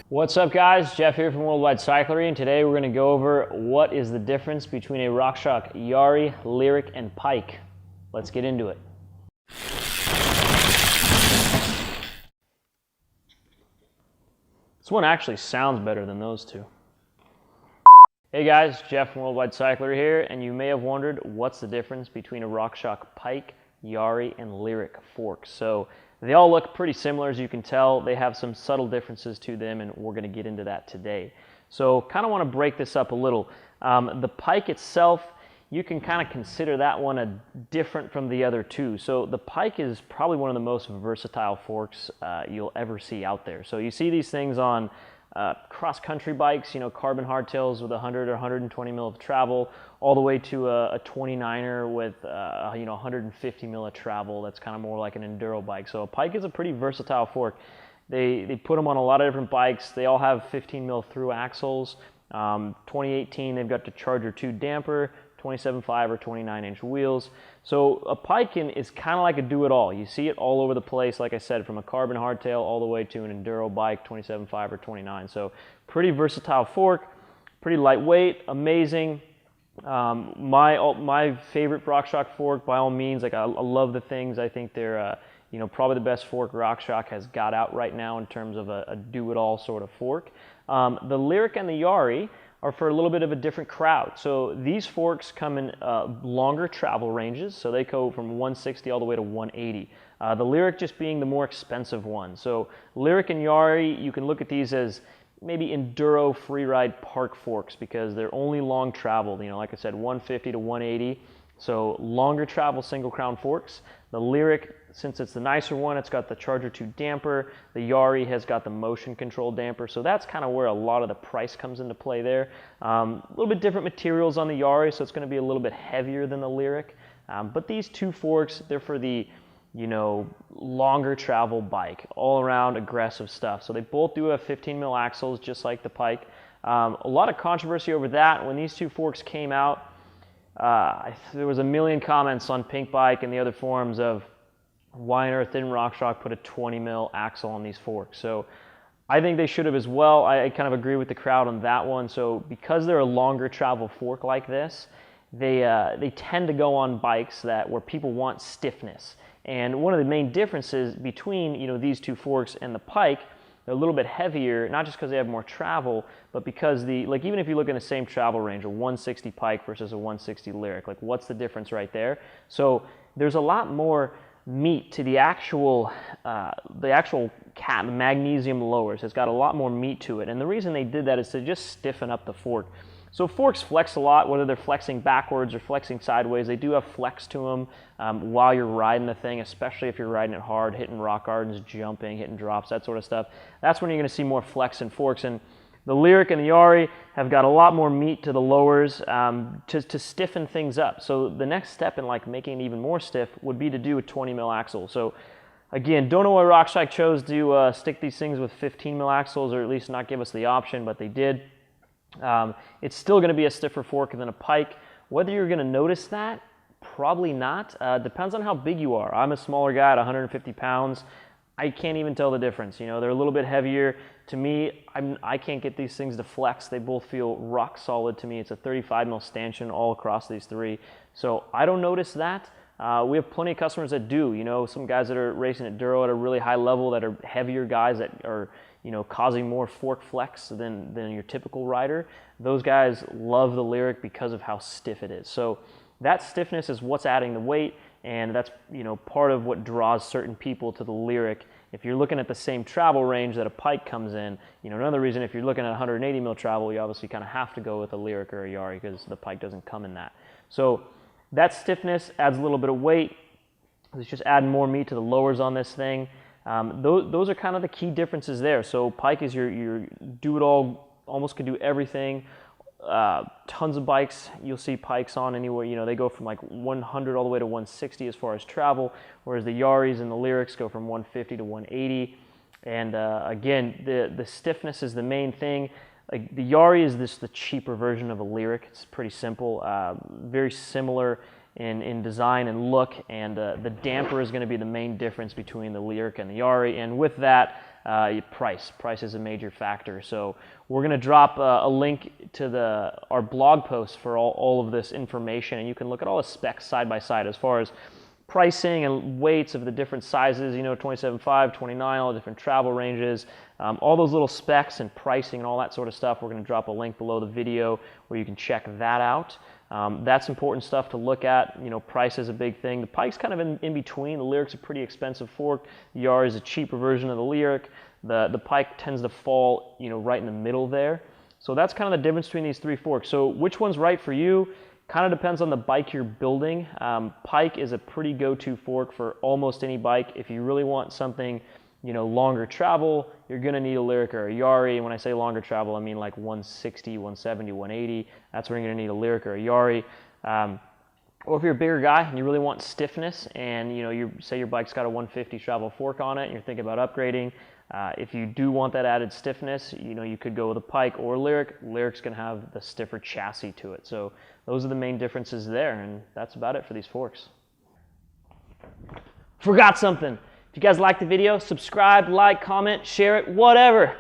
What's up guys, Jeff here from Worldwide Cyclery, and today we're going to go over what is the difference between a RockShox Yari, Lyriq, and Pike. Let's get into it. This one actually sounds better than those two. Hey guys, Jeff from Worldwide Cyclery here, and you may have wondered what's the difference between a RockShox Pike, Yari, and Lyriq forks. So they all look pretty similar, as you can tell. They have some subtle differences to them, and we're going to get into that today. So kind of want to break this up a little. The Pike itself, you can kind of consider that one different from the other two. So the Pike is probably one of the most versatile forks you'll ever see out there. So you see these things on cross-country bikes, you know, carbon hardtails with 100 or 120 mil of travel, all the way to a 29er with 150 mil of travel. That's kind of more like an enduro bike. So a Pike is a pretty versatile fork. They put them on a lot of different bikes. They all have 15 mil through axles. 2018 they've got the Charger 2 damper, 27.5 or 29-inch wheels. So a Pike is kind of like a do-it-all. You see it all over the place, like I said, from a carbon hardtail all the way to an enduro bike, 27.5 or 29. So pretty versatile fork, pretty lightweight, amazing. My favorite RockShox fork, by all means. Like I love the things. I think they're probably the best fork RockShox has got out right now in terms of a do-it-all sort of fork. The Lyriq and the Yari are for a little bit of a different crowd. So these forks come in longer travel ranges, so they go from 160 all the way to 180. The Lyriq just being the more expensive one. So Lyriq and Yari, you can look at these as maybe enduro freeride park forks because they're only long traveled. You know, like I said, 150 to 180. So longer travel single crown forks. The Lyriq, since it's the nicer one, it's got the Charger 2 damper. The Yari has got the motion control damper. So that's kind of where a lot of the price comes into play there. A little bit different materials on the Yari, so it's going to be a little bit heavier than the Lyriq. But these two forks, they're for the longer travel bike, all around aggressive stuff. So they both do have 15 mil axles, just like the Pike. A lot of controversy over that. When these two forks came out, there was a million comments on Pinkbike and the other forums of why on earth didn't RockShox put a 20 mil axle on these forks. So I think they should have as well. I kind of agree with the crowd on that one. So because they're a longer travel fork like this, they tend to go on bikes where people want stiffness. And one of the main differences between these two forks and the Pike, they're a little bit heavier, not just because they have more travel, but because even if you look in the same travel range, a 160 Pike versus a 160 Lyriq, like what's the difference right there? So there's a lot more meat to the actual magnesium lowers. It's got a lot more meat to it. And the reason they did that is to just stiffen up the fork. So forks flex a lot, whether they're flexing backwards or flexing sideways. They do have flex to them while you're riding the thing, especially if you're riding it hard, hitting rock gardens, jumping, hitting drops, that sort of stuff. That's when you're going to see more flex in forks. And the Lyriq and the Yari have got a lot more meat to the lowers to stiffen things up. So the next step in making it even more stiff would be to do a 20 mil axle. So again, don't know why RockShox chose to stick these things with 15 mil axles, or at least not give us the option, but they did. It's still going to be a stiffer fork than a Pike. Whether you're going to notice that, probably not. Depends on how big you are. I'm a smaller guy at 150 pounds. I can't even tell the difference. They're a little bit heavier. To me, I can't get these things to flex. They both feel rock solid to me. It's a 35 mil stanchion all across these three. So I don't notice that. We have plenty of customers that do. Some guys that are racing at Duro at a really high level that are heavier guys that are causing more fork flex than your typical rider. Those guys love the Lyriq because of how stiff it is. So that stiffness is what's adding the weight, and that's part of what draws certain people to the Lyriq. If you're looking at the same travel range that a Pike comes in, another reason if you're looking at 180 mil travel, you obviously kind of have to go with a Lyriq or a Yari because the Pike doesn't come in that. So that stiffness adds a little bit of weight. It's just adding more meat to the lowers on this thing. Those are kind of the key differences there. So Pike is your do-it-all, almost can do everything. Tons of bikes you'll see Pikes on anywhere. They go from 100 all the way to 160 as far as travel, whereas the Yaris and the Lyriqs go from 150 to 180. And again, the stiffness is the main thing. The Yari is the cheaper version of a Lyriq. It's pretty simple, very similar in design and look, and the damper is going to be the main difference between the Lyric and the Yari. And with that, price is a major factor. So we're going to drop a link to our blog post for all of this information, and you can look at all the specs side by side as far as pricing and weights of the different sizes, 27.5, 29, all the different travel ranges, all those little specs and pricing and all that sort of stuff. We're going to drop a link below the video where you can check that out. That's important stuff to look at. Price is a big thing. The Pike's kind of in between. The Lyric's a pretty expensive fork. The Yari is a cheaper version of the Lyric. The Pike tends to fall, right in the middle there. So that's kind of the difference between these three forks. So which one's right for you? Kind of depends on the bike you're building. Pike is a pretty go-to fork for almost any bike. If you really want something, longer travel, you're going to need a Lyric or a Yari. And when I say longer travel, I mean like 160, 170, 180. That's where you're going to need a Lyric or a Yari. Or if you're a bigger guy and you really want stiffness, and you say your bike's got a 150 travel fork on it, and you're thinking about upgrading. If you do want that added stiffness, you could go with a Pike or Lyric. Lyric's going to have the stiffer chassis to it. So those are the main differences there, and that's about it for these forks. Forgot something. If you guys liked the video, subscribe, like, comment, share it, whatever.